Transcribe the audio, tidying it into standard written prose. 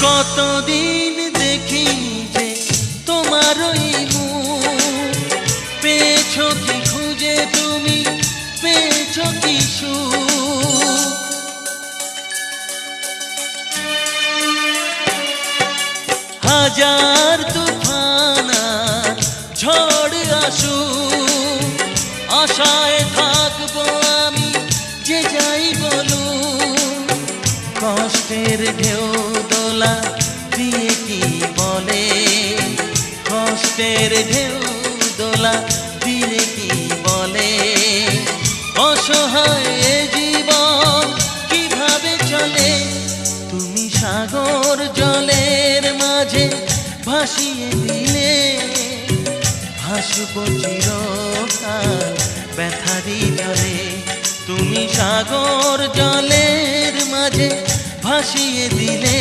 কতদিন দেখিনি যে তোমার ওই মুখ, পেয়েছো কি খুঁজে তুমি, পেয়েছো কি সুখ। হাজার তুফান আর ঝড় আসুক, আশায় থাকবো আমি যে যাই বলুক। কষ্টের ঢেউ দোলা দিয়ে কি বলে, কষ্টের ঢেউ দোলা দিয়ে কি বলে, অসহায় এ জীবন কিভাবে চলে। তুমি সাগর জলের মাঝে ভাসিয়ে দিলে, ভাসবো চিরকাল ব্যথারি জলে। তুমি সাগর জলের মাঝে ভাসিয়ে দিলে।